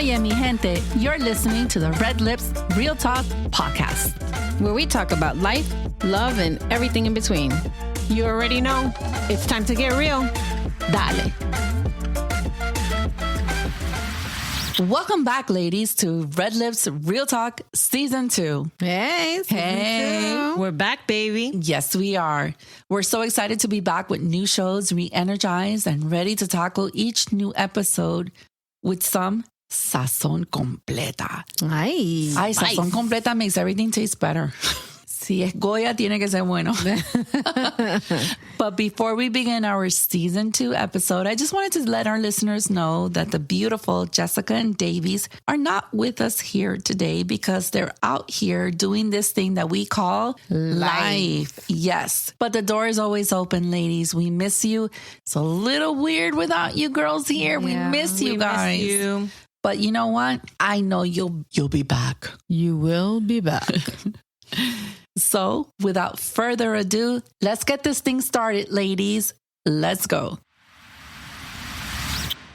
Oye, mi gente, you're listening to the Red Lips Real Talk podcast, where we talk about life, love, and everything in between. You already know. It's time to get real. Dale. Welcome back, ladies, to Red Lips Real Talk Season 2. Hey. We're back, baby. Yes, we are. We're so excited to be back with new shows, re-energized, and ready to tackle each new episode with some sazón completa. Ay, sazón completa makes everything taste better. Si es Goya, tiene que ser bueno. But before we begin our season 2 episode, I just wanted to let our listeners know that the beautiful Jessica and Davies are not with us here today because they're out here doing this thing that we call life. Yes. But the door is always open, ladies. We miss you. It's a little weird without you girls here. Yeah, we miss you guys. Miss you. But you know what? I know you'll be back. You will be back. So, without further ado, let's get this thing started, ladies. Let's go.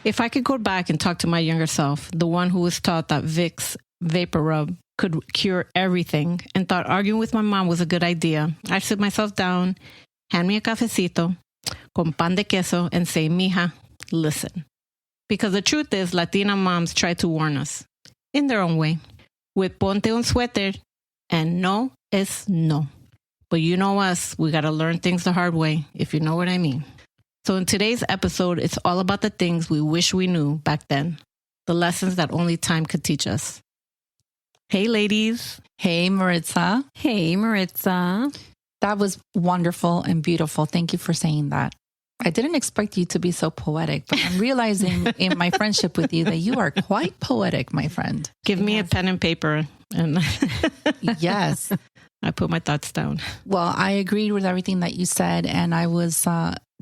If I could go back and talk to my younger self, the one who was taught that Vicks Vapor Rub could cure everything and thought arguing with my mom was a good idea, I'd sit myself down, hand me a cafecito con pan de queso and say, mija, listen. Because the truth is, Latina moms try to warn us in their own way with ponte un suéter and no es no. But you know us, we got to learn things the hard way, if you know what I mean. So in today's episode, it's all about the things we wish we knew back then, the lessons that only time could teach us. Hey, ladies. Hey, Maritza. Hey, Maritza. That was wonderful and beautiful. Thank you for saying that. I didn't expect you to be so poetic, but I'm realizing in my friendship with you that you are quite poetic, my friend. Give me a pen and paper. And yes. I put my thoughts down. Well, I agreed with everything that you said. And I was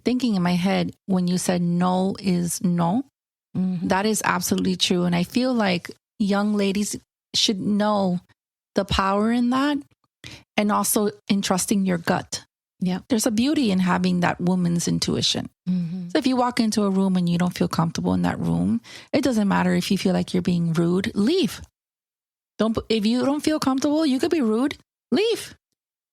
thinking in my head when you said no is no. Mm-hmm. That is absolutely true. And I feel like young ladies should know the power in that and also in trusting your gut. Yeah. There's a beauty in having that woman's intuition. Mm-hmm. So if you walk into a room and you don't feel comfortable in that room, it doesn't matter if you feel like you're being rude, leave. If you don't feel comfortable, you could be rude, leave.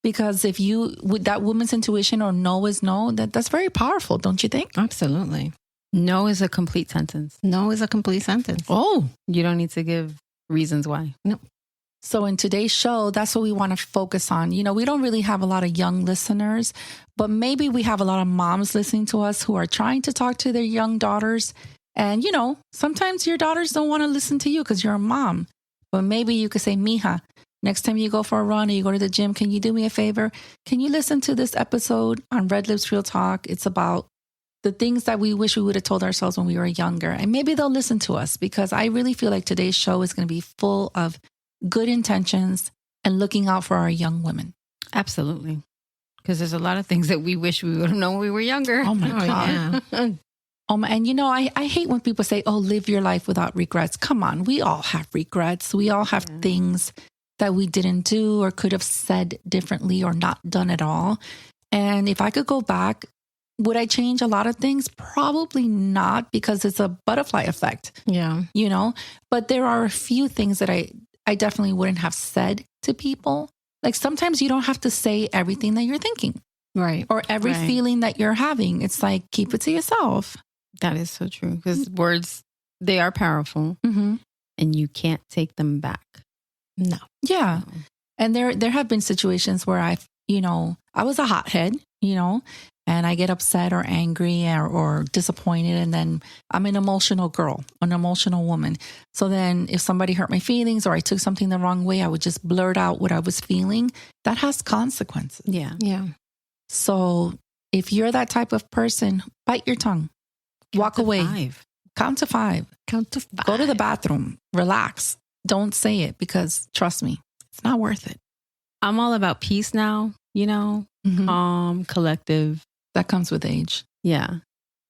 Because if you, with that woman's intuition or no is no, that's very powerful, don't you think? Absolutely. No is a complete sentence. No is a complete sentence. Oh, you don't need to give reasons why. No. So in today's show, that's what we want to focus on. You know, we don't really have a lot of young listeners, but maybe we have a lot of moms listening to us who are trying to talk to their young daughters. And, you know, sometimes your daughters don't want to listen to you because you're a mom. But maybe you could say, mija, next time you go for a run or you go to the gym, can you do me a favor? Can you listen to this episode on Red Lips Real Talk? It's about the things that we wish we would have told ourselves when we were younger. And maybe they'll listen to us because I really feel like today's show is going to be full of good intentions and looking out for our young women. Absolutely. Because there's a lot of things that we wish we would have known when we were younger. Oh my God. Yeah. And you know, I hate when people say, oh, live your life without regrets. Come on. We all have regrets. We all have things that we didn't do or could have said differently or not done at all. And if I could go back, would I change a lot of things? Probably not, because it's a butterfly effect. Yeah. You know, but there are a few things that I definitely wouldn't have said to people. Like sometimes you don't have to say everything that you're thinking. Right. Or every feeling that you're having. It's like, keep it to yourself. That is so true. Because words, they are powerful. Mm-hmm. And you can't take them back. No. Yeah. No. And there have been situations where I was a hothead, and I get upset or angry or disappointed. And then I'm an emotional girl, an emotional woman. So then if somebody hurt my feelings or I took something the wrong way, I would just blurt out what I was feeling. That has consequences. Yeah. Yeah. So if you're that type of person, bite your tongue, walk away, 5. Count to 5, go to the bathroom, relax. Don't say it because trust me, it's not worth it. I'm all about peace now, Mm-hmm. calm, collective. That comes with age. Yeah.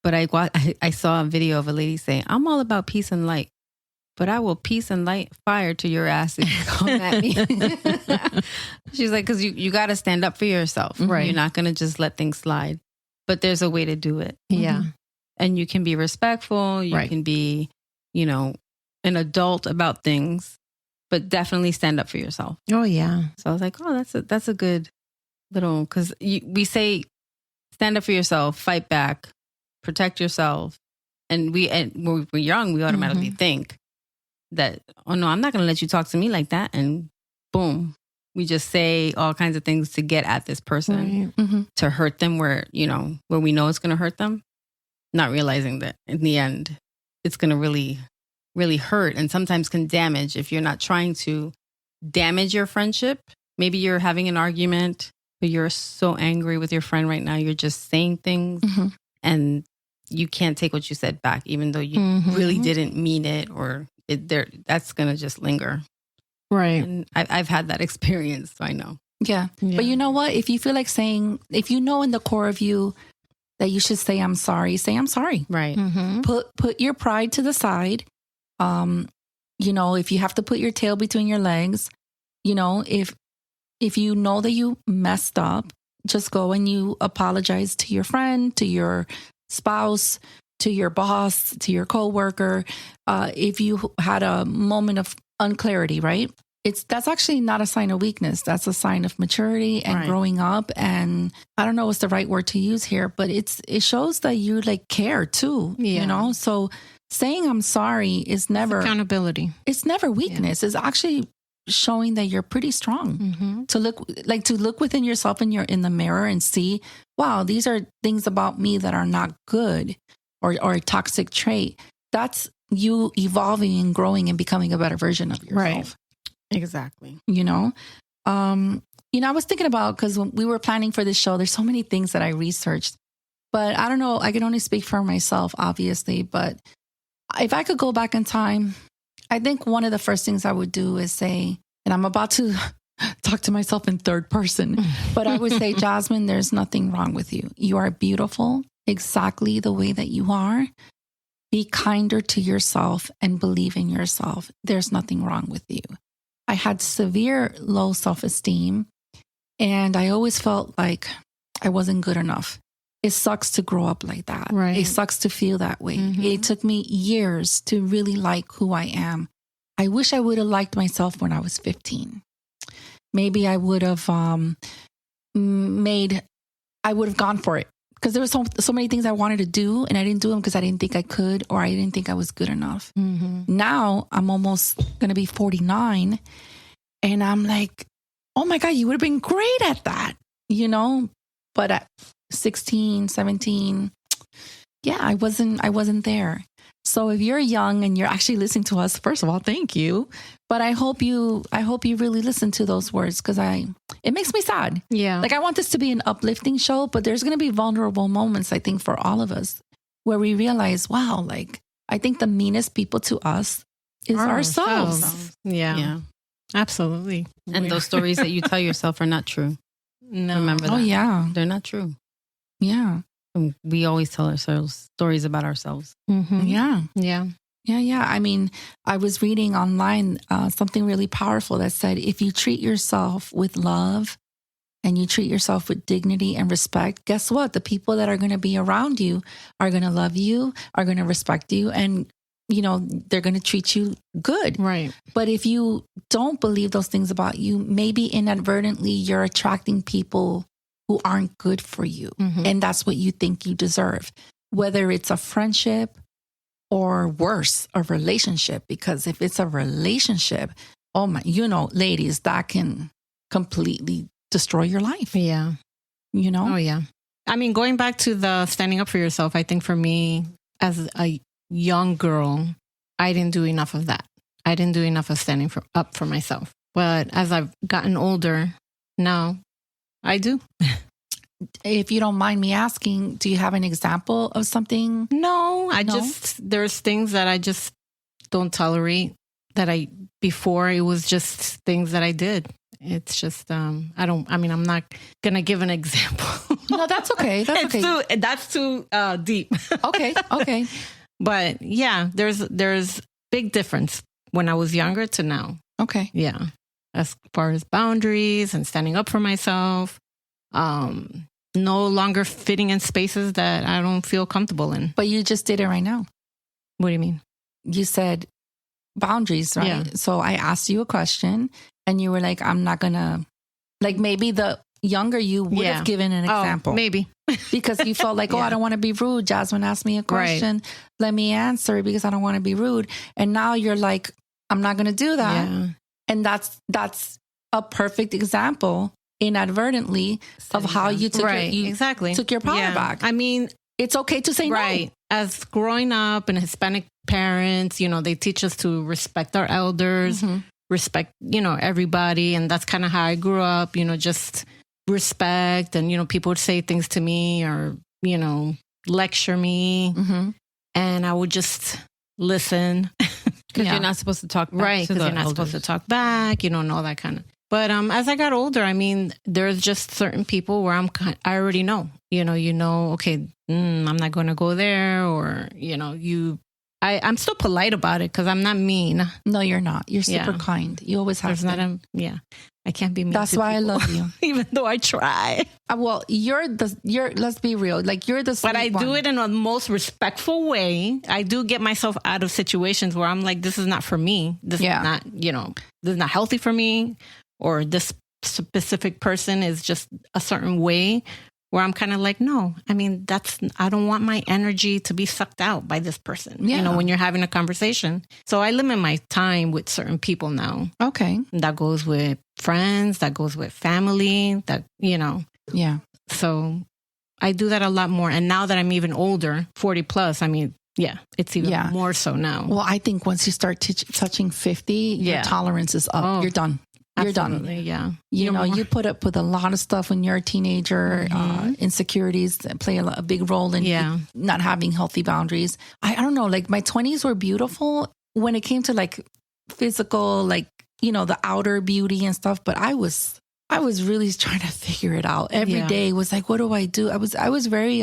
But I saw a video of a lady saying, I'm all about peace and light, but I will peace and light fire to your ass if you come at me. She's like, because you got to stand up for yourself. Right. You're not going to just let things slide. But there's a way to do it. Yeah. And you can be respectful. You Right. can be, an adult about things, but definitely stand up for yourself. Oh, yeah. So I was like, oh, that's a good little, because we say stand up for yourself, fight back, protect yourself. And when we're young, we automatically think that, oh no, I'm not going to let you talk to me like that. And boom, we just say all kinds of things to get at this person, to hurt them where we know it's going to hurt them, not realizing that in the end, it's going to really, really hurt, and sometimes can damage if you're not trying to damage your friendship. Maybe you're having an argument, but you're so angry with your friend right now. You're just saying things and you can't take what you said back, even though you really didn't mean it, or that's going to just linger. Right. And I've had that experience, so I know. Yeah. But you know what? If you feel like if you know in the core of you that you should say, I'm sorry, say, I'm sorry. Right. Put your pride to the side. If you have to put your tail between your legs, if you know that you messed up, just go and you apologize to your friend, to your spouse, to your boss, to your coworker. If you had a moment of unclarity, right? That's actually not a sign of weakness. That's a sign of maturity and growing up. And I don't know what's the right word to use here, but it shows that you care too, So saying I'm sorry is never accountability. It's never weakness. It's actually showing that you're pretty strong. To look within yourself and you're in the mirror and see, wow, these are things about me that are not good or a toxic trait. That's you evolving and growing and becoming a better version of yourself. Right. Exactly. I was thinking about, because when we were planning for this show, there's so many things that I researched, but I don't know. I can only speak for myself, obviously, but if I could go back in time, I think one of the first things I would do is say, and I'm about to talk to myself in third person, but I would say, Jasmine, there's nothing wrong with you. You are beautiful exactly the way that you are. Be kinder to yourself and believe in yourself. There's nothing wrong with you. I had severe low self-esteem, and I always felt like I wasn't good enough. It sucks to grow up like that. Right. It sucks to feel that way. It took me years to really like who I am. I wish I would have liked myself when I was 15. Maybe I would have I would have gone for it, because there were so many things I wanted to do, and I didn't do them because I didn't think I could, or I didn't think I was good enough. Now I'm almost going to be 49, and I'm like, oh my God, you would have been great at that, But at 16, 17, I wasn't there. So if you're young and you're actually listening to us, first of all, thank you. But I hope you really listen to those words, because it makes me sad. Yeah. I want this to be an uplifting show, but there's going to be vulnerable moments, I think, for all of us, where we realize, wow, I think the meanest people to us is ourselves. Yeah. Absolutely. And those stories that you tell yourself are not true. No. Remember that. Oh, yeah. They're not true. Yeah. And we always tell ourselves stories about ourselves. Yeah. Yeah. Yeah. I mean, I was reading online something really powerful that said, if you treat yourself with love and you treat yourself with dignity and respect, guess what? The people that are going to be around you are going to love you, are going to respect you, and, they're going to treat you good. Right. But if you don't believe those things about you, maybe inadvertently you're attracting people who aren't good for you. And that's what you think you deserve, whether it's a friendship or worse, a relationship. Because if it's a relationship, oh my, ladies, that can completely destroy your life. Yeah. Oh, yeah. I mean, going back to the standing up for yourself, I think for me as a young girl, I didn't do enough of that. I didn't do enough of standing up for myself. But as I've gotten older, now I do. If you don't mind me asking, do you have an example of something? No, there's things that I just don't tolerate before it was just things that I did. It's just, I'm not going to give an example. No, that's okay. That's too deep. Okay. But yeah, there's big difference when I was younger to now. Okay. Yeah. As far as boundaries and standing up for myself, no longer fitting in spaces that I don't feel comfortable in. But you just did it right now. What do you mean? You said boundaries, right? Yeah. So I asked you a question and you were like, I'm not going to, like maybe the younger you would have given an example. Maybe. Because you felt like, I don't want to be rude. Jasmine asked me a question. Right. Let me answer it because I don't want to be rude. And now you're like, I'm not going to do that. Yeah. And that's a perfect example inadvertently of how you took took your power back. I mean, it's okay to say no. As growing up in Hispanic parents, they teach us to respect our elders, respect, everybody. And that's kind of how I grew up, just respect. And, people would say things to me or, lecture me. And I would just listen. Because you're not supposed to talk back. Right, because you're not supposed to talk back, and all that kind of. But as I got older, I mean, there's just certain people where I already know, okay, I'm not going to go there, or, I'm still polite about it because I'm not mean. No, you're not. You're super kind. You always have to. I can't be mean. That's why people. I love you. Even though I try. Well, you're let's be real. Like you're the But I do it in a most respectful way. I do get myself out of situations where I'm like, this is not for me. This is not, this is not healthy for me. Or this specific person is just a certain way where I'm kind of like, no, I mean, I don't want my energy to be sucked out by this person, when you're having a conversation. So I limit my time with certain people now. Okay. That goes with friends, that goes with family, Yeah. So I do that a lot more. And now that I'm even older, 40 plus, I mean, it's even more so now. Well, I think once you start touching 50, your tolerance is up. You're done. You're Absolutely, done. Yeah. You put up with a lot of stuff when you're a teenager. Insecurities play a big role in not having healthy boundaries. I don't know, like my 20s were beautiful when it came to like physical, like, the outer beauty and stuff. But I was really trying to figure it out. Every day was like, what do I do? I was very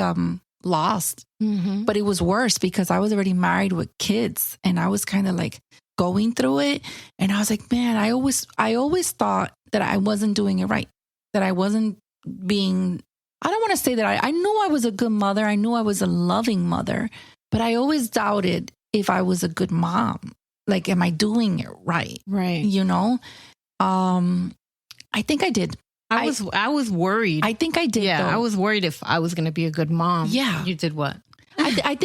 lost, but it was worse because I was already married with kids and I was kind of like going through it. And I was like, man, I always thought that I wasn't doing it right, that I wasn't being, I don't want to say that I knew I was a good mother. I knew I was a loving mother, but I always doubted if I was a good mom. Like, am I doing it right? Right. I think I did. I was worried. I think I did. Yeah. Though. I was worried if I was going to be a good mom. Yeah. You did what? I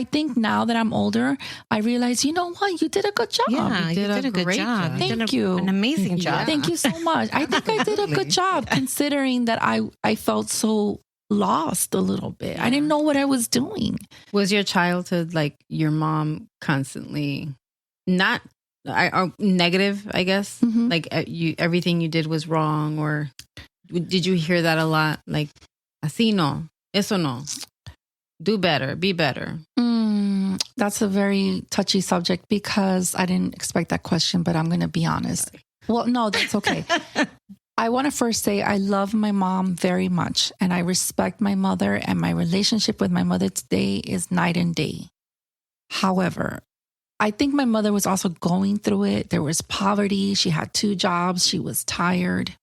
think now that I'm older, I realize, you know what? You did a good job. Yeah, you did a good job. Thank you. An amazing job. Thank you so much. I think I did a good job considering that I felt so lost a little bit. I didn't know what I was doing. Was your childhood like your mom constantly not negative, I guess? Like everything you did was wrong, or did you hear that a lot? Like, así no, eso no. Do better, be better. That's a very touchy subject because I didn't expect that question, but I'm going to be honest. Well, no, that's okay. I want to first say I love my mom very much and I respect my mother, and my relationship with my mother today is night and day. However, I think my mother was also going through it. There was poverty. She had 2 jobs. She was tired.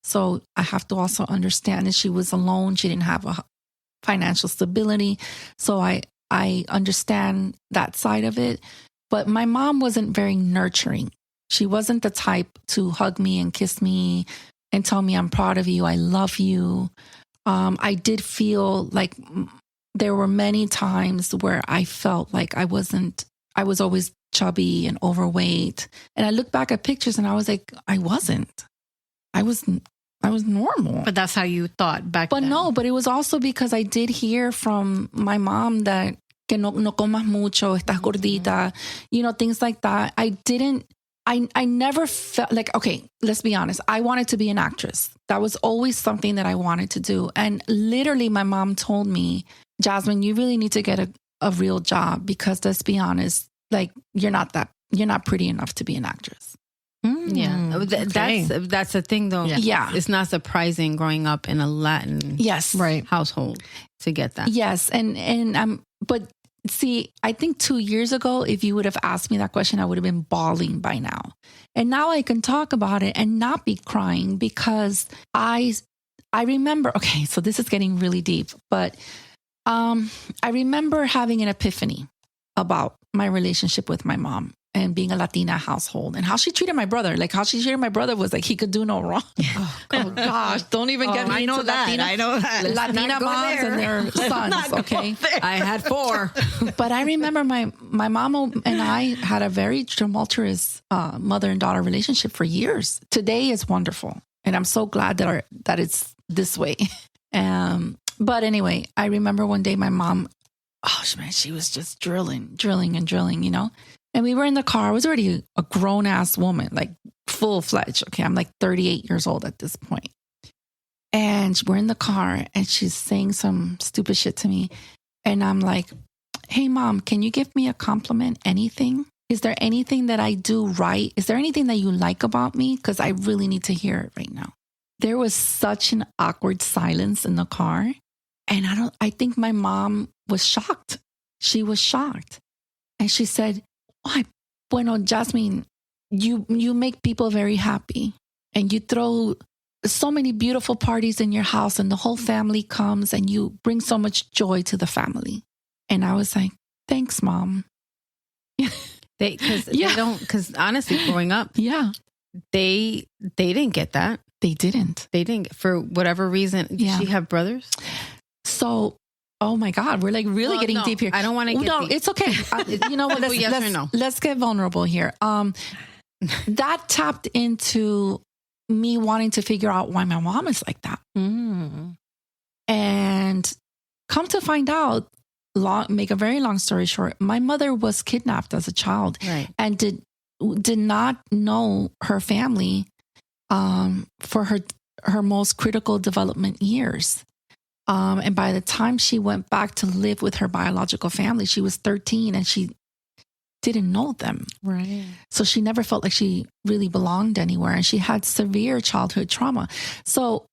So I have to also understand that she was alone. She didn't have a financial stability. So I understand that side of it. But my mom wasn't very nurturing. She wasn't the type to hug me and kiss me and tell me I'm proud of you, I love you. I did feel like there were many times where I felt like I was always chubby and overweight. And I look back at pictures and I was like, I wasn't. I was normal. But that's how you thought back then. But no, but it was also because I did hear from my mom that que no comas mucho, estás gordita, things like that. I never felt like, okay, let's be honest. I wanted to be an actress. That was always something that I wanted to do. And literally my mom told me, Jasmine, you really need to get a real job because let's be honest, like you're not pretty enough to be an actress. Yeah, okay. That's the thing, though. Yeah, it's not surprising growing up in a Latin household to get that. Yes, and but see, I think 2 years ago, if you would have asked me that question, I would have been bawling by now. And now I can talk about it and not be crying because I remember. Okay, so this is getting really deep, but I remember having an epiphany about my relationship with my mom. and being a Latina household and how she treated my brother. Like how she treated my brother was like he could do no wrong. Oh gosh, don't even get me I know into that. Latina. I know that. Latina moms and their sons, okay? I had 4. But I remember my mama and I had a very tumultuous mother and daughter relationship for years. Today is wonderful. And I'm so glad that it's this way. But anyway, I remember one day my mom, oh man, she was just drilling, you know? And we were in the car. I was already a grown ass woman, like full-fledged. Okay. I'm like 38 years old at this point. And we're in the car and she's saying some stupid shit to me. And I'm like, hey mom, can you give me a compliment? Anything? Is there anything that I do right? Is there anything that you like about me? Because I really need to hear it right now. There was such an awkward silence in the car. And I think my mom was shocked. She was shocked. And she said, "Ay, bueno, Jasmine, you make people very happy. And you throw so many beautiful parties in your house and the whole family comes and you bring so much joy to the family." And I was like, thanks, mom. Because honestly, growing up, Yeah. they didn't get that. They didn't. They didn't, for whatever reason. Yeah. Did she have brothers? So, oh my God, we're like really getting no, deep here. I don't want to get deep. It's okay. You know what? Yes or no? Let's get vulnerable here. That tapped into me wanting to figure out why my mom is like that. And come to find out, make a very long story short, my mother was kidnapped as a child, Right. and did not know her family for her most critical development years. And by the time she went back to live with her biological family, she was 13 and she didn't know them. Right. So she never felt like she really belonged anywhere. And she had severe childhood trauma. So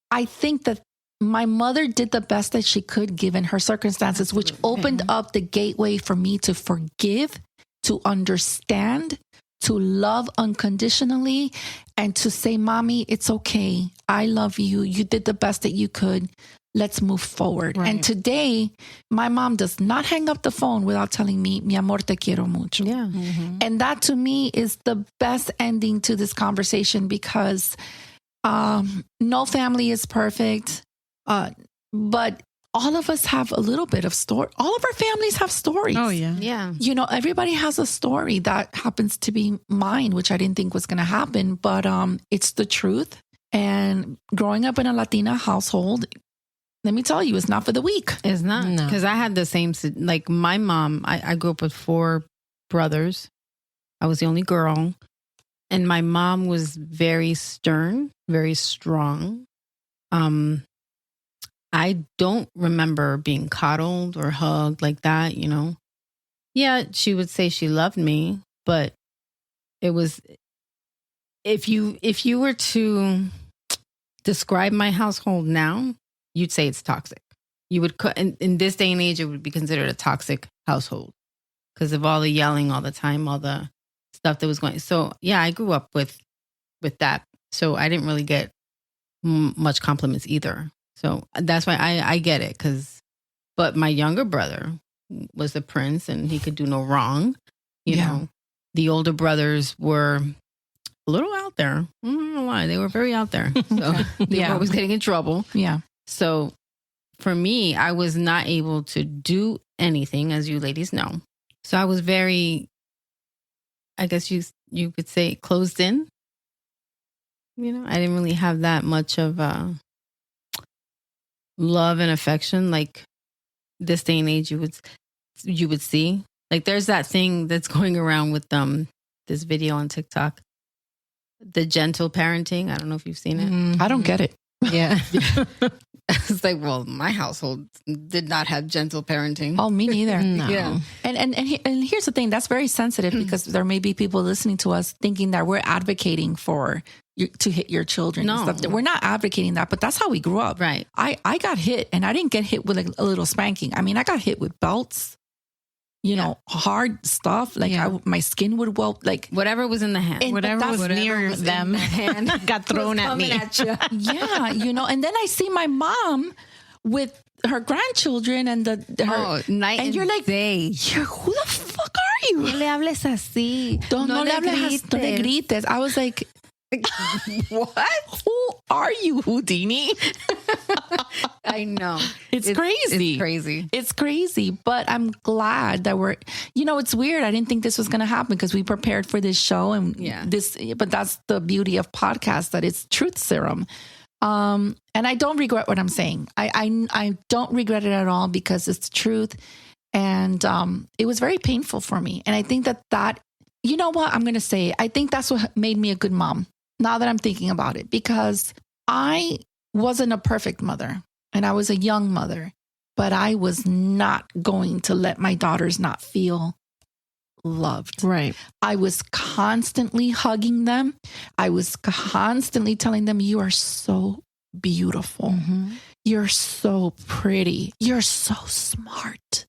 I think that my mother did the best that she could given her circumstances, which opened up the gateway for me to forgive, to understand, to love unconditionally, and to say, Mommy, it's okay. I love you. You did the best that you could. Let's move forward. Right. And today, my mom does not hang up the phone without telling me, mi amor, te quiero mucho. Yeah. And that to me is the best ending to this conversation because no family is perfect. But all of us have a little bit of story. All of our families have stories. Oh, yeah. Yeah. You know, everybody has a story that happens to be mine, which I didn't think was going to happen, but it's the truth. And growing up in a Latina household, let me tell you, it's not for the weak. It's not. No. Because I had the same, like my mom, I grew up with 4 brothers. I was the only girl. And my mom was very stern, very strong. I don't remember being coddled or hugged like that, you know. Yeah, she would say she loved me, but it was, if you were to describe my household now, you'd say it's toxic. You would, in this day and age, it would be considered a toxic household because of all the yelling all the time, all the stuff that was going. So yeah, I grew up with that. So I didn't really get much compliments either. So that's why I get it. But my younger brother was the prince and he could do no wrong. You know, the older brothers were a little out there. I don't know why. They were very out there. So they were always getting in trouble. Yeah. So for me, I was not able to do anything, as you ladies know. So I was very, I guess you could say, closed in. You know, I didn't really have that much of love and affection like this day and age you would see. Like there's that thing that's going around with this video on TikTok, the gentle parenting. I don't know if you've seen it. I don't get it. Yeah. It's like, well, my household did not have gentle parenting. Oh, me neither. No. Yeah. And here's the thing, that's very sensitive because there may be people listening to us thinking that we're advocating for you to hit your children. No. And stuff. We're not advocating that, but that's how we grew up. Right. I got hit and I didn't get hit with like a little spanking. I mean, I got hit with belts, you know, hard stuff. Like my skin would welt, like whatever was in the hand. Whatever was near them got thrown at me. Yeah, you know, and then I see my mom with her grandchildren and night and you're like, day. who the fuck fuck are you? No le hables así. No le grites. I was like, what? Who are you, Houdini? I know. It's crazy. It's crazy. It's crazy. But I'm glad that it's weird. I didn't think this was going to happen because we prepared for this show but that's the beauty of podcasts, that it's truth serum. And I don't regret what I'm saying. I don't regret it at all because it's the truth. And it was very painful for me. And I think that, you know what, I'm going to say, I think that's what made me a good mom. Now that I'm thinking about it, because I wasn't a perfect mother and I was a young mother, but I was not going to let my daughters not feel loved. Right. I was constantly hugging them. I was constantly telling them, you are so beautiful. Mm-hmm. You're so pretty. You're so smart.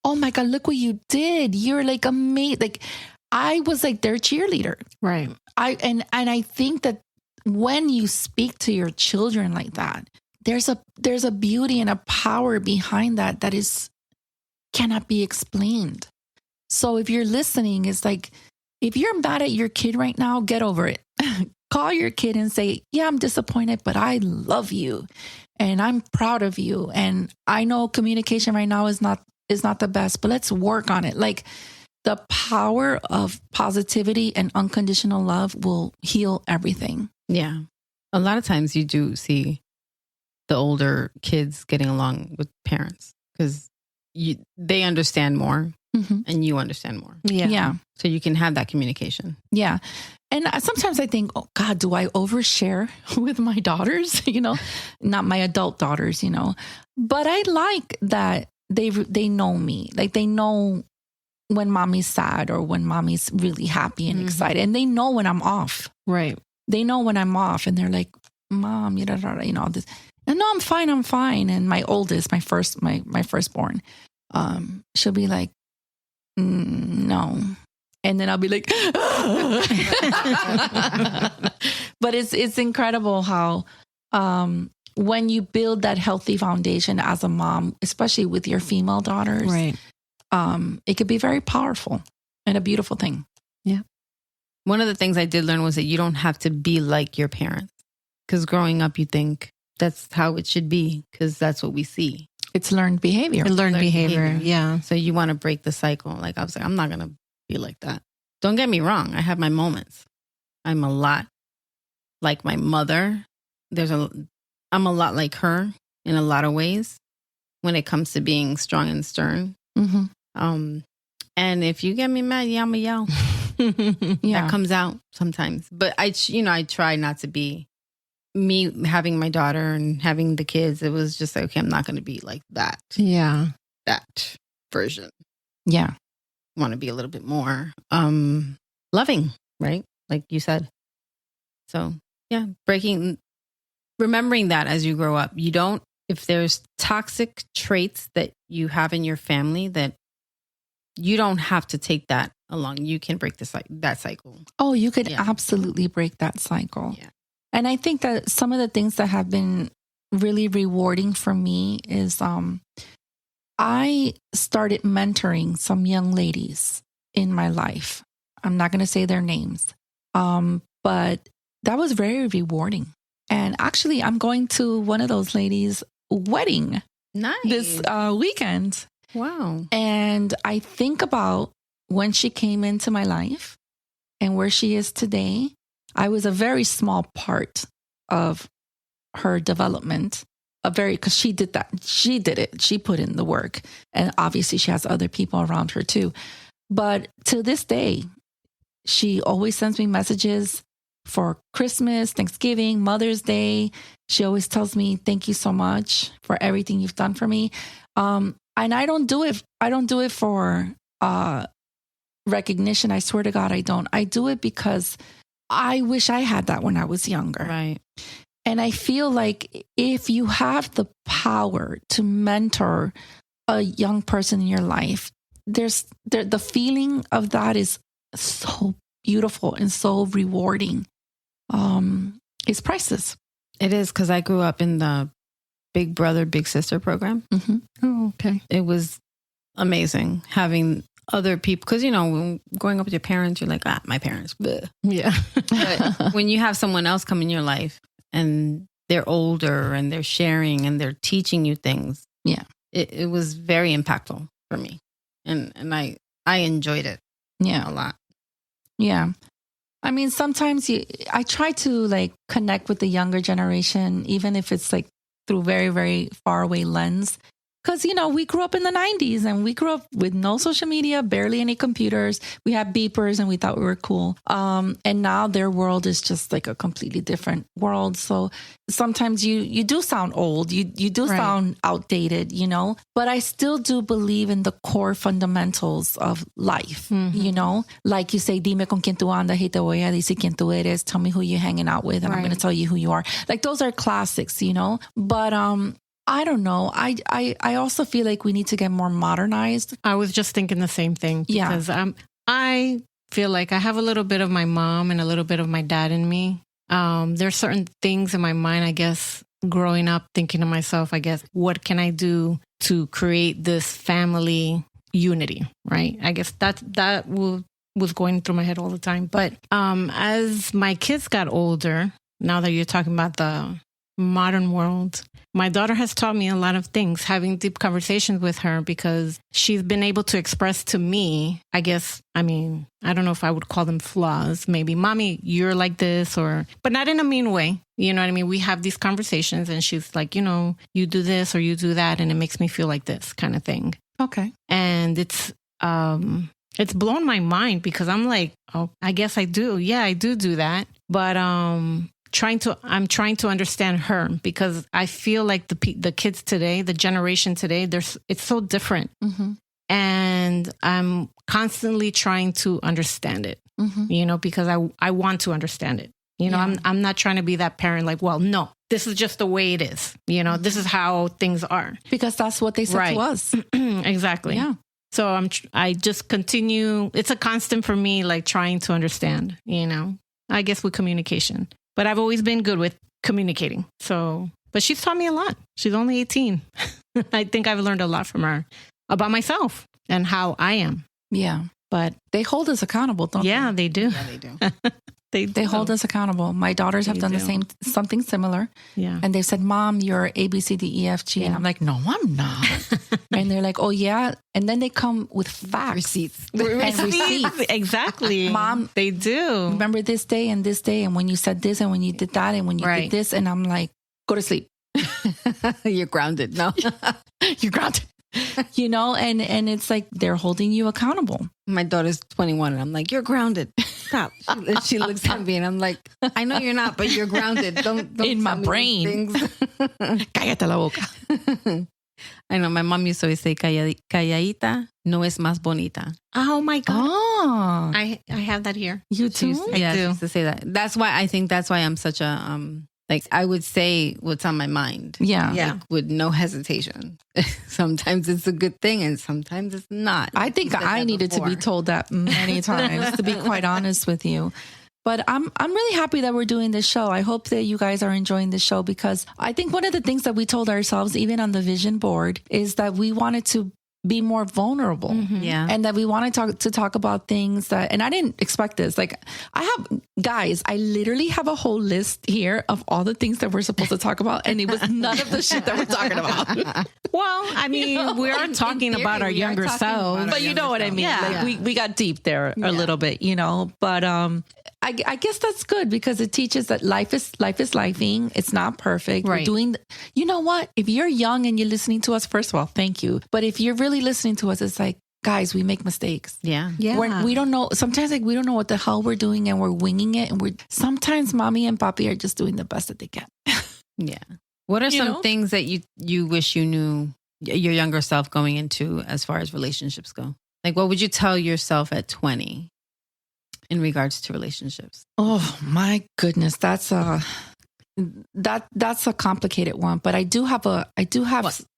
Oh my God, look what you did. You're like amazing. Like, I was like their cheerleader. Right. I think that when you speak to your children like that, there's a beauty and a power behind that cannot be explained. So if you're listening, it's like, if you're mad at your kid right now, get over it. Call your kid and say, yeah, I'm disappointed, but I love you and I'm proud of you. And I know communication right now is not the best, but let's work on it. Like, the power of positivity and unconditional love will heal everything. Yeah. A lot of times you do see the older kids getting along with parents because they understand more and you understand more. Yeah. So you can have that communication. Yeah. And sometimes I think, oh God, do I overshare with my daughters? Not my adult daughters, but I like that they know me. Like, they know when mommy's sad or when mommy's really happy and excited. And they know when I'm off. Right. They know when I'm off and they're like, Mom, this. And no, I'm fine. And my oldest, my firstborn, she'll be like, no. And then I'll be like, but it's incredible how, when you build that healthy foundation as a mom, especially with your female daughters, right. It could be very powerful and a beautiful thing. Yeah. One of the things I did learn was that you don't have to be like your parents, because growing up, you think that's how it should be because that's what we see. It's learned behavior. Learned behavior. Yeah. So you want to break the cycle. Like, I was like, I'm not going to be like that. Don't get me wrong. I have my moments. I'm a lot like my mother. I'm a lot like her in a lot of ways when it comes to being strong and stern. Mm-hmm. And if you get me mad, yeah, I'm a yell. Yeah. That comes out sometimes. But I try not to be me having my daughter and having the kids. It was just like, okay, I'm not going to be like that. Yeah. That version. Yeah. Want to be a little bit more loving, right? Like you said. So yeah, remembering that as you grow up, if there's toxic traits that you have in your family, that you don't have to take that along. You can break that cycle. Oh, you could absolutely break that cycle. Yeah. And I think that some of the things that have been really rewarding for me is I started mentoring some young ladies in my life. I'm not going to say their names, but that was very rewarding. And actually, I'm going to one of those ladies' wedding this weekend. Wow. And I think about when she came into my life and where she is today. I was a very small part of her development. Because she did that. She did it. She put in the work. And obviously she has other people around her too. But to this day, she always sends me messages for Christmas, Thanksgiving, Mother's Day. She always tells me, thank you so much for everything you've done for me. And I don't do it for recognition. I swear to God, I don't. I do it because I wish I had that when I was younger. Right. And I feel like if you have the power to mentor a young person in your life, the feeling of that is so beautiful and so rewarding. It's priceless. It is, because I grew up in the Big Brother, Big Sister program. Mm-hmm. Oh, okay. It was amazing having other people, because, when growing up with your parents, you're like, my parents. Bleh. Yeah. But when you have someone else come in your life and they're older and they're sharing and they're teaching you things. Yeah. It was very impactful for me. And I enjoyed it a lot. Yeah. I mean, sometimes I try to connect with the younger generation, even if it's through very, very far away lens. Because, we grew up in the 90s and we grew up with no social media, barely any computers. We had beepers and we thought we were cool. And now their world is just a completely different world. So sometimes you do sound old. You do sound outdated, but I still do believe in the core fundamentals of life, like you say, dime con quien tú andas y te voy a decir quién tú eres. Tell me who you're hanging out with and I'm going to tell you who you are. Those are classics, but, I don't know. I also feel like we need to get more modernized. I was just thinking the same thing. Because I feel like I have a little bit of my mom and a little bit of my dad in me. There's certain things in my mind, I guess, growing up, thinking to myself, I guess, what can I do to create this family unity, right? I guess that was going through my head all the time. But as my kids got older, now that you're talking about the modern world, my daughter has taught me a lot of things, having deep conversations with her, because she's been able to express to me, I guess, I don't know if I would call them flaws. Maybe, mommy, you're like this, but not in a mean way. You know what I mean? We have these conversations and she's like, you do this or you do that. And it makes me feel like this kind of thing. Okay. And it's blown my mind because I'm like, oh, I guess I do. Yeah, I do that. But, I'm trying to understand her, because I feel like the kids today, the generation today, it's so different. Mm-hmm. And I'm constantly trying to understand it, because I want to understand it. I'm not trying to be that parent like, well, no, this is just the way it is. This is how things are. Because that's what they said to us. Exactly. Yeah. So I just continue. It's a constant for me, trying to understand, I guess with communication. But I've always been good with communicating. But she's taught me a lot. She's only 18. I think I've learned a lot from her about myself and how I am. Yeah. But they hold us accountable, don't they? Yeah, they do. Yeah, they do. They hold us accountable. My daughters have done the same, something similar. Yeah. And they said, Mom, you're A, B, C, D, E, F, G. Yeah. And I'm like, no, I'm not. And they're like, oh, yeah. And then they come with facts. Receipts. Exactly. Mom, they do. Remember this day and when you said this and when you did that and when you did this. And I'm like, go to sleep. You're grounded. No, you're grounded. And it's like they're holding you accountable. My daughter's 21 and I'm like, you're grounded. Stop. She looks at me and I'm like, I know you're not, but you're grounded. Don't in my brain. Cállate la boca. I know. My mom used to always say, calladita no es más bonita. Oh my God. Oh. I have that here. You too? Yeah, she used to say that. That's why I'm such a, I would say what's on my mind. Yeah. With no hesitation. Sometimes it's a good thing and sometimes it's not. I think I needed to be told that many times, to be quite honest with you. But I'm really happy that we're doing this show. I hope that you guys are enjoying this show, because I think one of the things that we told ourselves, even on the vision board, is that we wanted to be more vulnerable. Mm-hmm. Yeah. And that we wanted to talk about things that, and I didn't expect this. I literally have a whole list here of all the things that we're supposed to talk about. And it was none of the shit that we're talking about. Well, I mean, we are talking about our younger selves. But you know what I mean? Yeah. We got deep there a little bit, but, I guess that's good, because it teaches that life is lifing. It's not perfect. Right. We're doing, you know what? If you're young and you're listening to us, first of all, thank you. But if you're really listening to us, it's like, guys, we make mistakes. Yeah. We don't know. Sometimes we don't know what the hell we're doing and we're winging it. And sometimes mommy and papi are just doing the best that they can. Yeah. What are some things that you wish you knew your younger self going into as far as relationships go? What would you tell yourself at 20? In regards to relationships? Oh my goodness, that's a complicated one. But I do have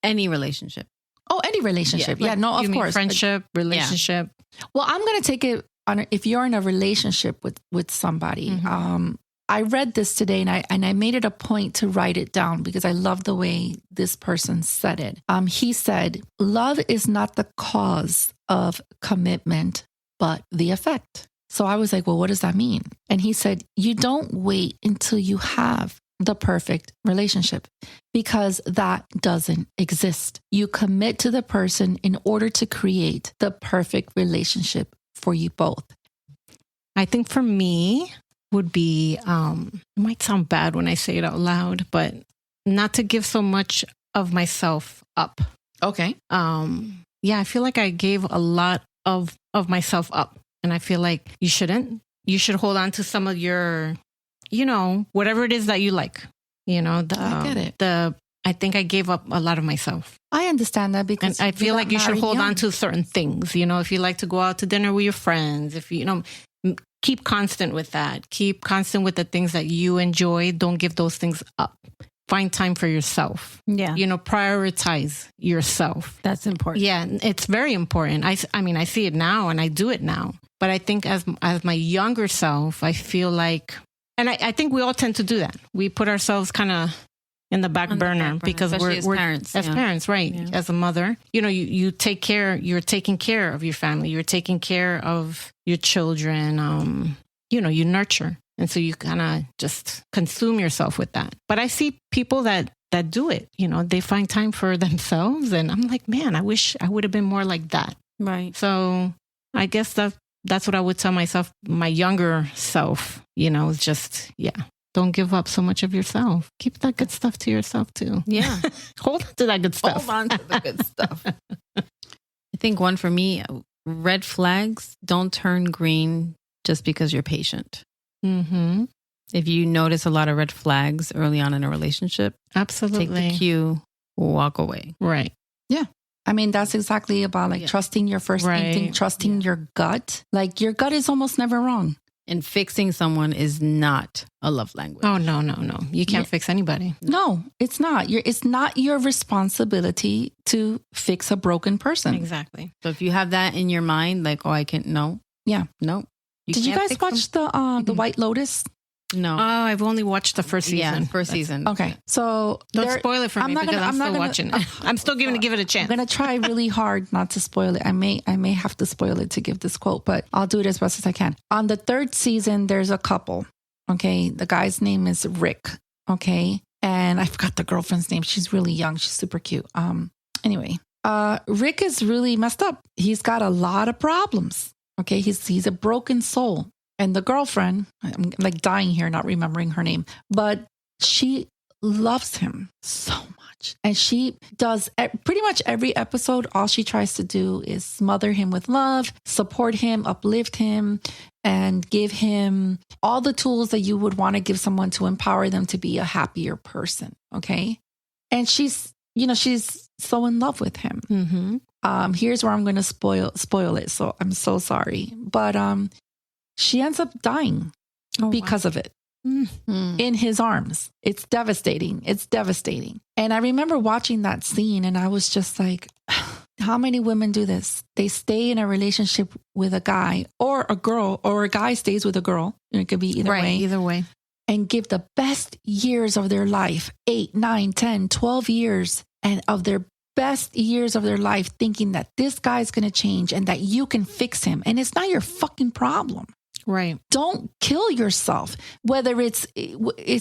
any relationship. Oh, any relationship. Yeah, no, of course. Friendship, relationship. Yeah. Well, I'm gonna take it on if you're in a relationship with somebody. Mm-hmm. I read this today and I made it a point to write it down because I love the way this person said it. He said, love is not the cause of commitment, but the effect. So I was like, well, what does that mean? And he said, you don't wait until you have the perfect relationship because that doesn't exist. You commit to the person in order to create the perfect relationship for you both. I think for me would be, it might sound bad when I say it out loud, but not to give so much of myself up. Okay. Yeah, I feel like I gave a lot of myself up, and I feel like you shouldn't. You should hold on to some of your, whatever it is that you like. I get it. I think I gave up a lot of myself. I understand that because and I feel like you should hold on to certain things. If you like to go out to dinner with your friends, if keep constant with that. Keep constant with the things that you enjoy. Don't give those things up. Find time for yourself. Yeah. Prioritize yourself. That's important. Yeah, it's very important. I mean, I see it now and I do it now. But I think as my younger self, I feel like, and I think we all tend to do that. We put ourselves kind of in the back burner because we're parents. As parents, right? Yeah. As a mother, you take care. You're taking care of your family. You're taking care of your children. You nurture, and so you kind of just consume yourself with that. But I see people that do it. They find time for themselves, and I'm like, man, I wish I would have been more like that. Right. So I guess that's what I would tell myself, my younger self. Just don't give up so much of yourself. Keep that good stuff to yourself too. Yeah. Hold on to that good stuff. Hold on to the good stuff. I think one for me, red flags don't turn green just because you're patient. Mm-hmm. If you notice a lot of red flags early on in a relationship, absolutely take the cue, walk away. Right. Yeah. I mean, that's exactly about trusting your first instinct, trusting your gut. Like your gut is almost never wrong. And fixing someone is not a love language. Oh, no. You can't fix anybody. No, it's not. It's not your responsibility to fix a broken person. Exactly. So if you have that in your mind, like, I can't, no. Yeah. No. Did you guys watch the White Lotus? No. Oh, I've only watched the first season. Yeah, first season. Okay. So don't spoil it for me because I'm still watching it. I'm still going to give it a chance. I'm going to try really hard not to spoil it. I may have to spoil it to give this quote, but I'll do it as best as I can. On the third season, there's a couple. Okay. The guy's name is Rick. Okay. And I forgot the girlfriend's name. She's really young. She's super cute. Anyway, Rick is really messed up. He's got a lot of problems. Okay. He's a broken soul. And the girlfriend, I'm like dying here, not remembering her name, but she loves him so much. And she does pretty much every episode. All she tries to do is smother him with love, support him, uplift him, and give him all the tools that you would want to give someone to empower them to be a happier person. Okay. And she's so in love with him. Mm-hmm. Here's where I'm going to spoil it. So I'm so sorry. But, she ends up dying because of it in his arms. It's devastating. And I remember watching that scene and I was just like, how many women do this? They stay in a relationship with a guy or a girl, or a guy stays with a girl. It could be either way. Either way. And give the best years of their life, 8, 9, 10, 12 years, and of their best years of their life thinking that this guy's going to change and that you can fix him. And it's not your fucking problem. Right. Don't kill yourself, whether it's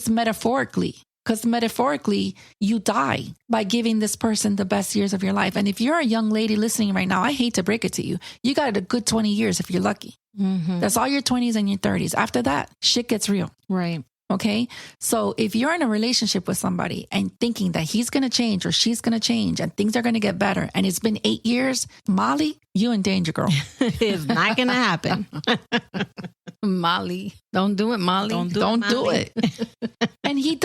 metaphorically, because metaphorically you die by giving this person the best years of your life. And if you're a young lady listening right now, I hate to break it to you. You got a good 20 years if you're lucky. Mm-hmm. That's all your 20s and your 30s. After that, shit gets real. Right. Okay. So if you're in a relationship with somebody and thinking that he's going to change or she's going to change and things are going to get better, and it's been 8 years, Molly, you in danger, girl. It's not going to happen. Molly. Don't do it, Molly. Don't do it. And he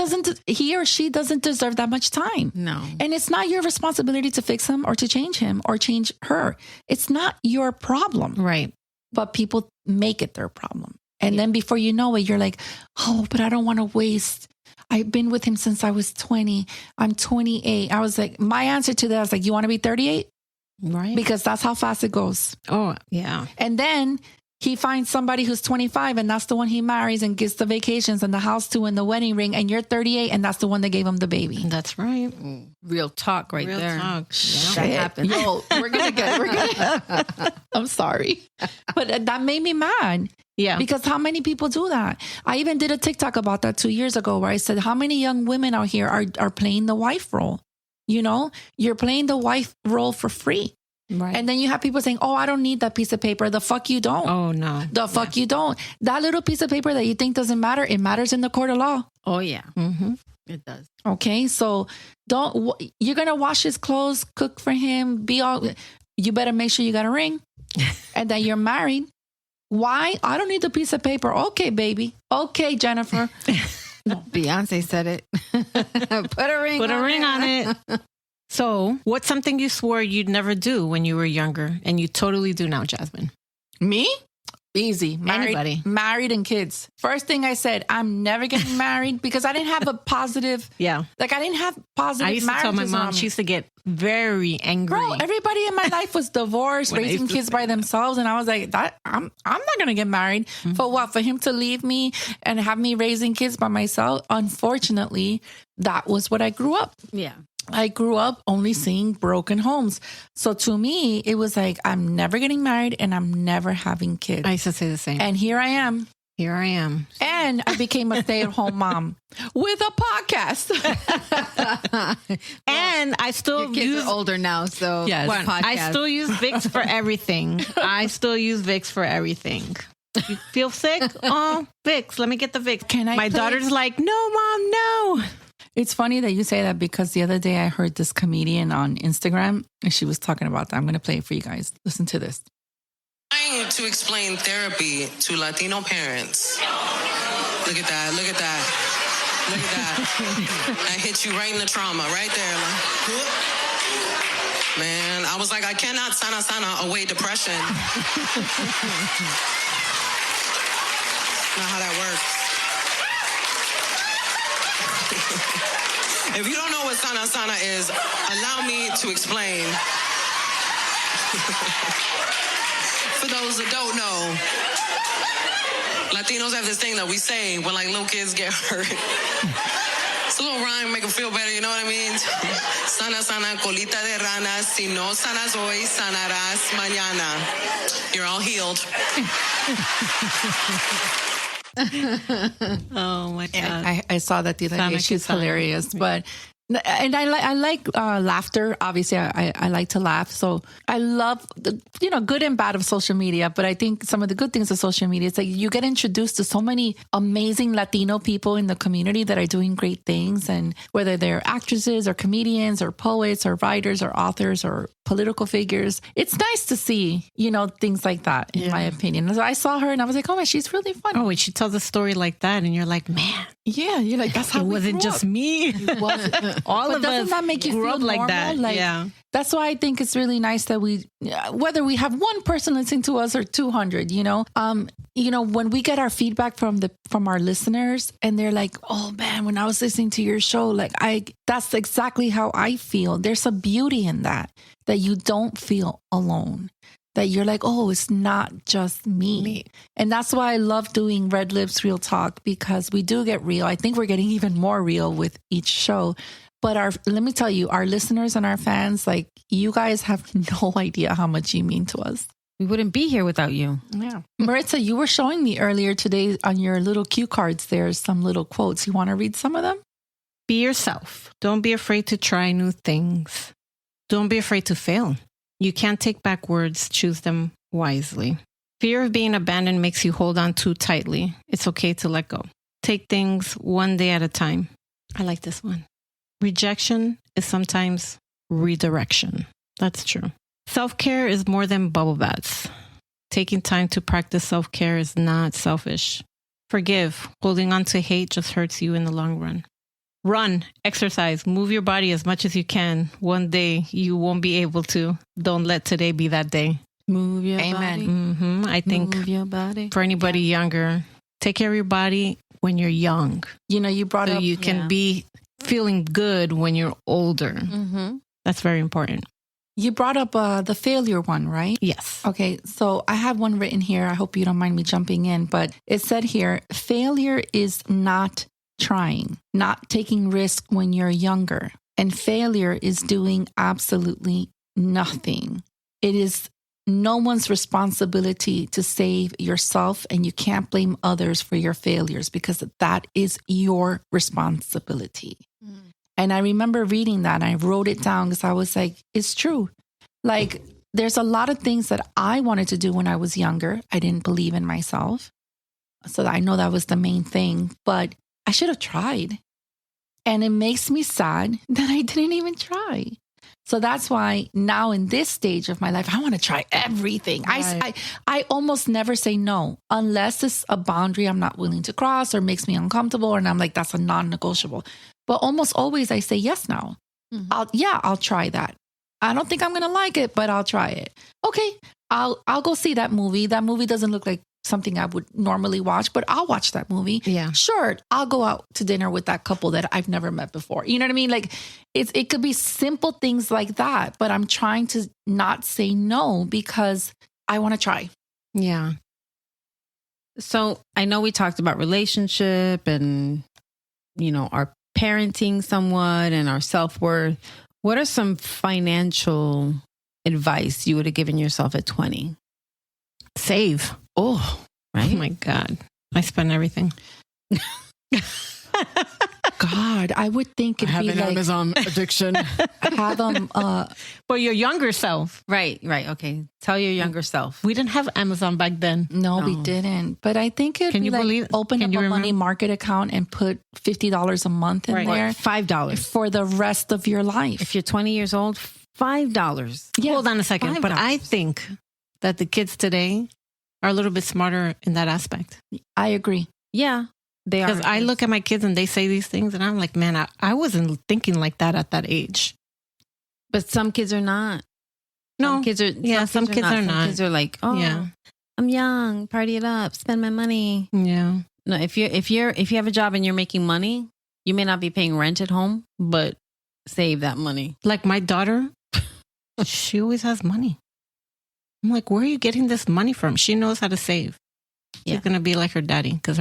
or she doesn't deserve that much time. No. And it's not your responsibility to fix him or to change him or change her. It's not your problem. Right. But people make it their problem. And then before you know it, you're like, oh, but I don't want to waste. I've been with him since I was 20. I'm 28. I was like, my answer to that was like, you want to be 38? Right. Because that's how fast it goes. Oh, yeah. And then he finds somebody who's 25 and that's the one he marries and gets the vacations and the house to and the wedding ring, and you're 38 and that's the one that gave him the baby. That's right. Real talk right Real there. talk. Shit. That happens. Yo, we're gonna I'm sorry. But that made me mad. Yeah. Because how many people do that? I even did a TikTok about that 2 years ago where I said, how many young women out here are playing the wife role? You know, you're playing the wife role for free. Right. And then you have people saying, oh, I don't need that piece of paper. The fuck you don't. Oh, no. The fuck you don't. That little piece of paper that you think doesn't matter, it matters in the court of law. Oh, yeah. Mm-hmm. It does. Okay. So you're going to wash his clothes, cook for him, you better make sure you got a ring and that you're married. Why? I don't need the piece of paper. Okay, baby. Okay, Jennifer. Beyonce said it. Put a ring on it. So, what's something you swore you'd never do when you were younger and you totally do now, Jasmine? Me? Easy. Anybody. Married and kids. First thing I said, I'm never getting married because I didn't have a positive. Yeah. Like I didn't have positive. I used to tell my mom, she used to get very angry. Bro, everybody in my life was divorced, raising kids by themselves. And I was like, I'm not going to get married. Mm-hmm. For what? For him to leave me and have me raising kids by myself? Unfortunately, that was what I grew up. Yeah. I grew up only seeing broken homes. So to me, it was like, I'm never getting married and I'm never having kids. I used to say the same. And here I am. Here I am. And I became a stay-at-home mom with a podcast. And I still Your kids are older now, so yes. I still use Vicks for everything. You feel sick? Oh, Vicks. Let me get the Vicks. My daughter's like, no, Mom, no. It's funny that you say that because the other day I heard this comedian on Instagram and she was talking about that. I'm going to play it for you guys. Listen to this. Trying to explain therapy to Latino parents. Look at that. Look at that. Look at that. I hit you right in the trauma, right there. Man, I was like, I cannot sana away depression. Not how that works. If you don't know what sana is, allow me to explain. For those that don't know, Latinos have this thing that we say when like little kids get hurt. It's a little rhyme, make them feel better, you know what I mean? Sana, colita de rana, si no sanas hoy, sanarás mañana. You're all healed. Oh my God. I saw that the other day. She's hilarious. But and I like laughter. Obviously, I like to laugh. So I love the good and bad of social media. But I think some of the good things of social media is like you get introduced to so many amazing Latino people in the community that are doing great things. And whether they're actresses or comedians or poets or writers or authors or political figures, it's nice to see things like that. In my opinion, so I saw her and I was like, oh man, she's really fun. Oh, and she tells a story like that, and you're like, man, yeah, you're like, that's how it wasn't just me. It wasn't. All of doesn't us that make you grew feel up like normal? that. Like, yeah. That's why I think it's really nice that whether we have one person listening to us or 200, when we get our feedback from our listeners and they're like, oh man, when I was listening to your show, that's exactly how I feel. There's a beauty in that you don't feel alone. That you're like, oh, it's not just me. And that's why I love doing Red Lips Real Talk, because we do get real. I think we're getting even more real with each show. But let me tell you, our listeners and our fans, like you guys have no idea how much you mean to us. We wouldn't be here without you. Yeah. Maritza, you were showing me earlier today on your little cue cards, there's some little quotes. You want to read some of them? Be yourself. Don't be afraid to try new things. Don't be afraid to fail. You can't take back words. Choose them wisely. Fear of being abandoned makes you hold on too tightly. It's okay to let go. Take things one day at a time. I like this one. Rejection is sometimes redirection. That's true. Self-care is more than bubble baths. Taking time to practice self-care is not selfish. Forgive. Holding on to hate just hurts you in the long run. Run, exercise, move your body as much as you can. One day you won't be able to. Don't let today be that day. Move your Amen. body. Mm-hmm. I think Move your body. for anybody younger, take care of your body when you're young. You brought So up. you can be feeling good when you're older. Mm-hmm. That's very important. You brought up the failure one, right? Yes. Okay, so I have one written here. I hope you don't mind me jumping in, but it said here, failure is not trying, not taking risk when you're younger. And failure is doing absolutely nothing. It is no one's responsibility to save yourself, and you can't blame others for your failures because that is your responsibility. And I remember reading that and I wrote it down because I was like, it's true. Like, there's a lot of things that I wanted to do when I was younger. I didn't believe in myself. So I know that was the main thing, but I should have tried. And it makes me sad that I didn't even try. So that's why now in this stage of my life, I want to try everything. Right. I almost never say no unless it's a boundary I'm not willing to cross or makes me uncomfortable. And I'm like, that's a non-negotiable. But almost always I say yes now. I'll try that. I don't think I'm going to like it, but I'll try it. Okay, I'll go see that movie. That movie doesn't look like something I would normally watch, but I'll watch that movie. Yeah. Sure, I'll go out to dinner with that couple that I've never met before. You know what I mean? Like, it could be simple things like that, but I'm trying to not say no because I want to try. Yeah. So I know we talked about relationship and, our parenting somewhat and our self-worth. What are some financial advice you would have given yourself at 20? Save. Oh, right. Oh my God. I spend everything. God, I would think it'd be like Amazon addiction. have them. For your younger self. Right. Okay. Tell your younger self. We didn't have Amazon back then. No, we didn't. But I think it'd Can be you like believe- open can up you a money remember? market account and put $50 a month in Right. there $5. for the rest of your life. If you're 20 years old, $5. Yeah. Hold on a second. But I think that the kids today are a little bit smarter in that aspect. I agree. Yeah, they are. Because I look at my kids and they say these things and I'm like, man, I wasn't thinking like that at that age. But some kids are not. No. Some kids are. Some kids are Some not. kids are like, oh, Yeah. I'm young, party it up, spend my money. Yeah. No, if you have a job and you're making money, you may not be paying rent at home, but save that money. Like my daughter, she always has money. I'm like, where are you getting this money from? She knows how to save. She's Yeah. going to be like her daddy because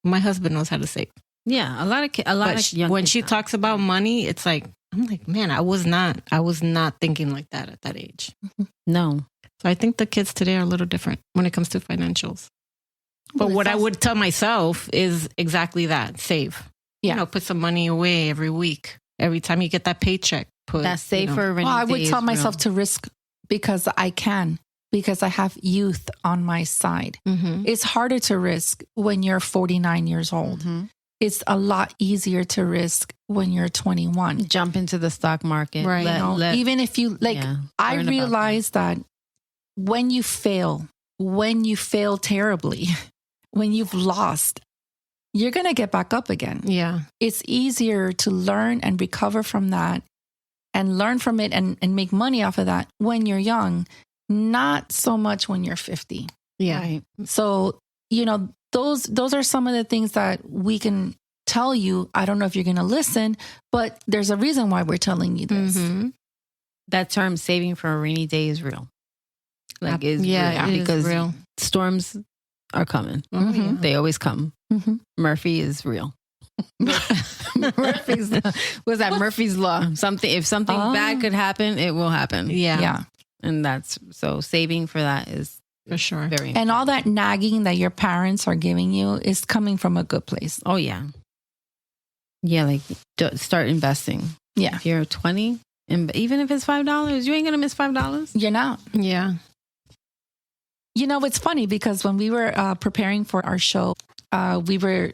my husband knows how to save. Yeah, a lot of young when kids she don't. talks about money, it's like, I'm like, man, I was not thinking like that at that age. No. So I think the kids today are a little different when it comes to financials. But Well, what I it's would tell myself is exactly that. Save. Yeah. Put some money away every week. Every time you get that paycheck, put That's safe for a rainy Well, I would day tell is myself real. to risk because I can, because I have youth on my side. Mm-hmm. It's harder to risk when you're 49 years old. Mhm. It's a lot easier to risk when you're 21. Jump into the stock market. Right. Even if you yeah, I learn about realized that when you fail terribly, when you've lost, you're going to get back up again. Yeah. It's easier to learn and recover from that and learn from it and make money off of that when you're young, not so much when you're 50. Yeah. Right. So, those are some of the things that we can tell you. I don't know if you're going to listen, but there's a reason why we're telling you this. Mm-hmm. That term saving for a rainy day is real. Like is Yeah, real it is because real. storms are coming. Oh, Mhm. yeah. They always come. Mhm. Murphy is real. Murphy's was that Murphy's law? If something Oh. bad could happen, it will happen. Yeah. Yeah. And that's so saving for that is For sure. very And all that nagging that your parents are giving you is coming from a good place. Oh yeah. Yeah, like start investing. Yeah. If you're 20 and even if it's $5, you ain't gonna miss $5. You're not. Yeah. It's funny because when we were preparing for our show, we were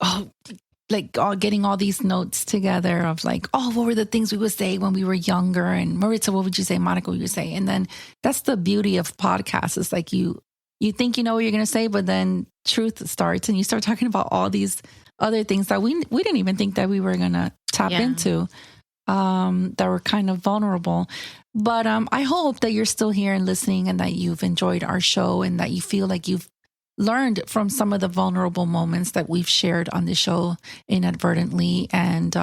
all getting all these notes together of what were the things we would say when we were younger? And Maritza, what would you say? Monica, what would you say? And then that's the beauty of podcasts. It's like you think you know what you're going to say, but then truth starts and you start talking about all these other things that we didn't even think that we were going to tap Yeah. into, that were kind of vulnerable. But I hope that you're still here and listening and that you've enjoyed our show and that you feel like you've learned from some of the vulnerable moments that we've shared on the show inadvertently and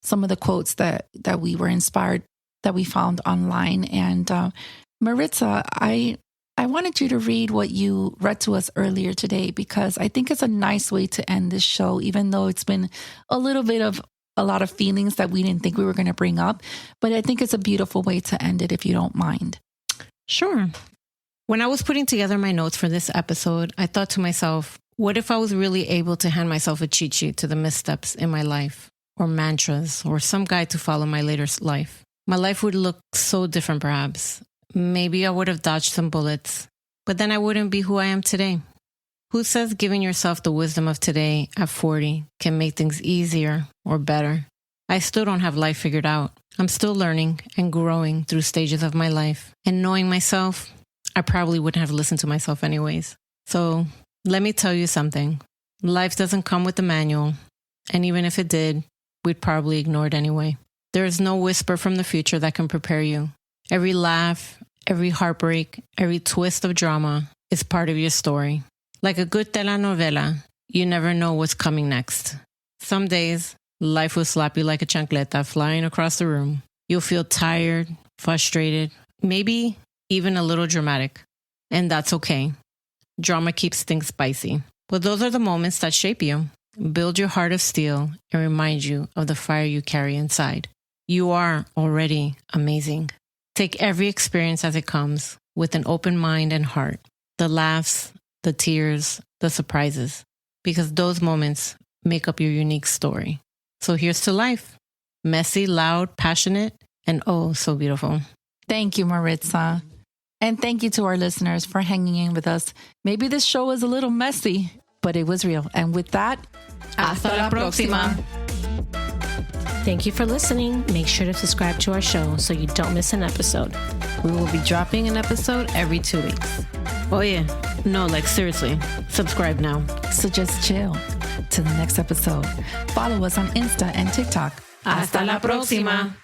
some of the quotes that we were inspired that we found online. And Maritza, I wanted you to read what you read to us earlier today, because I think it's a nice way to end this show, even though it's been a little bit of a lot of feelings that we didn't think we were going to bring up. But I think it's a beautiful way to end it, if you don't mind. Sure. When I was putting together my notes for this episode, I thought to myself, what if I was really able to hand myself a cheat sheet to the missteps in my life, or mantras, or some guide to follow my later life? My life would look so different, perhaps. Maybe I would have dodged some bullets, but then I wouldn't be who I am today. Who says giving yourself the wisdom of today at 40 can make things easier or better? I still don't have life figured out. I'm still learning and growing through stages of my life. And knowing myself, I probably wouldn't have listened to myself anyways. So let me tell you something. Life doesn't come with a manual. And even if it did, we'd probably ignore it anyway. There is no whisper from the future that can prepare you. Every laugh, every heartbreak, every twist of drama is part of your story. Like a good telenovela, you never know what's coming next. Some days, life will slap you like a chancleta flying across the room. You'll feel tired, frustrated, maybe even a little dramatic. And that's okay. Drama keeps things spicy. But those are the moments that shape you, build your heart of steel, and remind you of the fire you carry inside. You are already amazing. Take every experience as it comes with an open mind and heart. The laughs, the tears, the surprises, because those moments make up your unique story. So here's to life. Messy, loud, passionate, and oh, so beautiful. Thank you, Maritza. And thank you to our listeners for hanging in with us. Maybe this show was a little messy, but it was real. And with that, Hasta la próxima. Thank you for listening. Make sure to subscribe to our show so you don't miss an episode. We will be dropping an episode every 2 weeks. Oh yeah. No, like seriously. Subscribe now. so just chill. Till the next episode. Follow us on Insta and TikTok. Hasta la próxima.